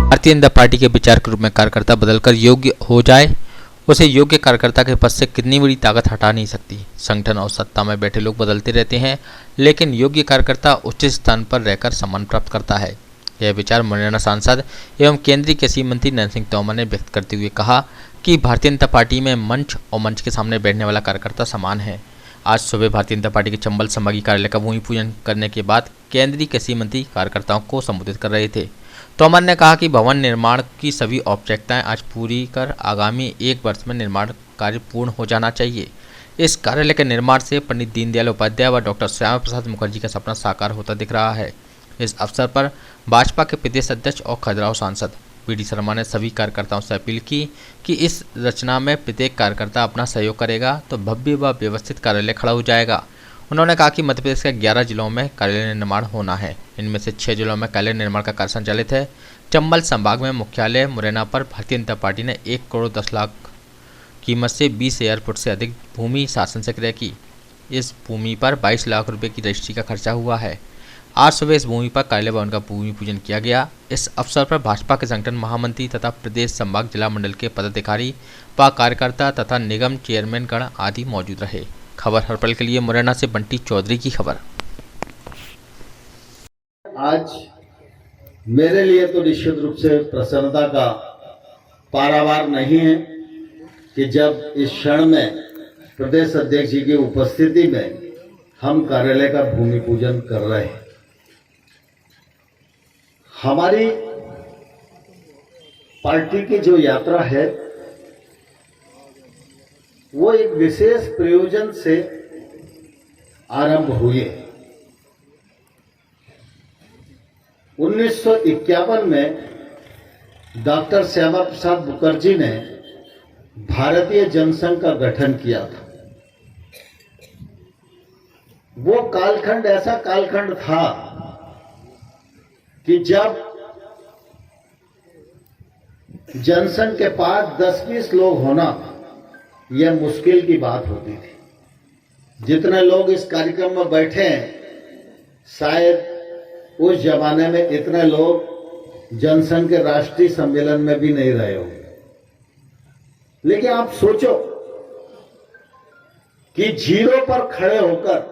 Bharatiya Janata party के विचार के रूप में कार्यकर्ता बदलकर योग्य हो जाए, उसे योग्य कार्यकर्ता के पद से कितनी बड़ी ताकत हटा नहीं सकती। संगठन और सत्ता में बैठे लोग बदलते रहते हैं, लेकिन योग्य कार्यकर्ता उच्च स्थान पर रहकर सम्मान प्राप्त करता है। यह विचार मुरैना सांसद एवं केंद्रीय कृषि मंत्री नरेंद्र सिंह तोमर ने व्यक्त करते हुए कहा कि भारतीय जनता पार्टी में मंच और मंच के सामने बैठने वाला कार्यकर्ता समान है। आज सुबह भारतीय जनता पार्टी के चंबल संभागीय कार्यालय का भूमि पूजन करने के बाद केंद्रीय कृषि मंत्री कार्यकर्ताओं को संबोधित कर रहे थे। तोमर ने कहा कि भवन निर्माण की सभी औपचारिकताएं आज पूरी कर आगामी 1 वर्ष में निर्माण कार्य पूर्ण हो जाना चाहिए। इस कार्यालय के निर्माण से पंडित दीनदयाल उपाध्याय व डॉक्टर श्यामा प्रसाद मुखर्जी का सपना साकार होता दिख रहा है। इस अवसर पर भाजपा के प्रदेश अध्यक्ष और खजुराहो सांसद वी.डी. शर्मा ने सभी कार्यकर्ताओं से अपील की कि इस रचना में प्रत्येक कार्यकर्ता अपना सहयोग करेगा तो भव्य व व्यवस्थित कार्यालय खड़ा हो जाएगा। उन्होंने कहा कि मध्य प्रदेश के 11 जिलों में कार्यालय निर्माण होना है। इनमें से 6 जिलों में कार्यालय निर्माण का कार्य संचालित है। चंबल संभाग में मुख्यालय मुरैना पर भारतीय जनता पार्टी ने 1 करोड़ 10 लाख कीमत से 20,000 फुट से अधिक भूमि शासन से क्रय की। इस भूमि पर 22 लाख रुपए की रजिस्ट्री का खर्चा हुआ है। आज सुबह इस भूमि पर कार्यालय भवन का भूमि पूजन किया गया। इस अवसर पर भाजपा के संगठन महामंत्री तथा प्रदेश संभाग जिला मंडल के पदाधिकारी व कार्यकर्ता तथा निगम चेयरमैन गण आदि मौजूद रहे। खबर हर पल के लिए मुरैना से बंटी चौधरी की खबर। आज मेरे लिए तो निश्चित रूप से प्रसन्नता का पारावार नहीं है कि जब इस क्षण में प्रदेश अध्यक्ष जी की उपस्थिति में हम कार्यालय का भूमि पूजन कर रहे हैं। हमारी पार्टी की जो यात्रा है वो एक विशेष प्रयोजन से आरंभ हुई है। 1951 में डॉक्टर श्यामा प्रसाद मुखर्जी ने भारतीय जनसंघ का गठन किया था। वो कालखंड ऐसा कालखंड था कि जब जनसंघ के पास 10-20 लोग होना यह मुश्किल की बात होती थी। जितने लोग इस कार्यक्रम में बैठे हैं, शायद उस जमाने में इतने लोग जनसंघ के राष्ट्रीय सम्मेलन में भी नहीं रहे होंगे। लेकिन आप सोचो कि जीरो पर खड़े होकर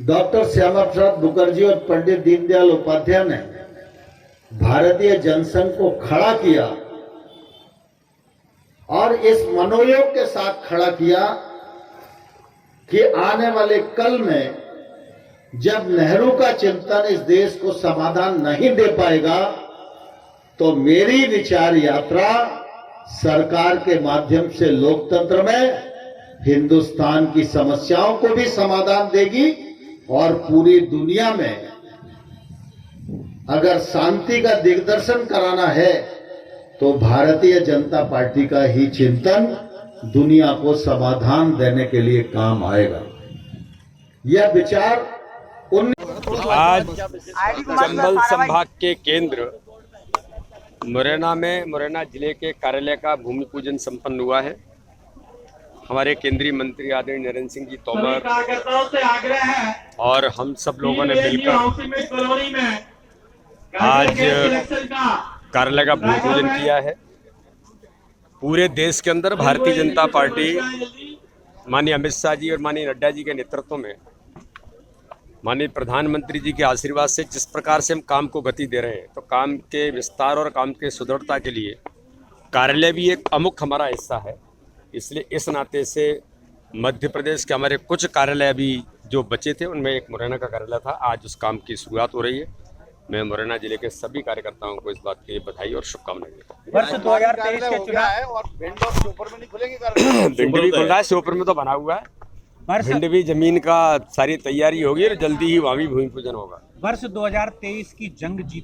डॉक्टर श्यामा प्रसाद मुखर्जी और पंडित दीनदयाल उपाध्याय ने भारतीय जनसंघ को खड़ा किया और इस मनोयोग के साथ खड़ा किया कि आने वाले कल में जब नेहरू का चिंतन इस देश को समाधान नहीं दे पाएगा तो मेरी विचार यात्रा सरकार के माध्यम से लोकतंत्र में हिंदुस्तान की समस्याओं को भी समाधान देगी और पूरी दुनिया में अगर शांति का दिग्दर्शन कराना है तो भारतीय जनता पार्टी का ही चिंतन दुनिया को समाधान देने के लिए काम आएगा। यह विचार आज चंबल संभाग के केंद्र मुरैना में मुरैना जिले के कार्यालय का भूमि पूजन संपन्न हुआ है। हमारे केंद्रीय मंत्री आदरणीय नरेंद्र सिंह जी तोमर और हम सब लोगों ने मिलकर आज कार्यालय का भूमि पूजन किया है। पूरे देश के अंदर भारतीय जनता पार्टी माननीय अमित शाह जी और माननीय नड्डा जी के नेतृत्व में माननीय प्रधानमंत्री जी के आशीर्वाद से जिस प्रकार से हम काम को गति दे रहे हैं, तो काम के विस्तार और काम के सुदृढ़ता के लिए कार्यालय भी एक अमुख्य हमारा हिस्सा है। इसलिए इस नाते से मध्य प्रदेश के हमारे कुछ कार्यालय अभी जो बचे थे उनमें एक मुरैना का कार्यालय था। आज उस काम की शुरुआत हो रही है। मैं मुरैना जिले के सभी कार्यकर्ताओं को इस बात की बधाई और शुभकामनाएं देता हूं। वर्ष 2023 के चुनाव है और भिंड और श्योपुर में नहीं खुलेंगे कार्यालय। भिंड भी खुल रहा है, श्योपुर में तो बना हुआ है। भिंड भी जमीन का सारी तैयारी होगी और जल्दी ही वहाँ भी भूमि पूजन होगा। वर्ष 2023 की जंग जीतने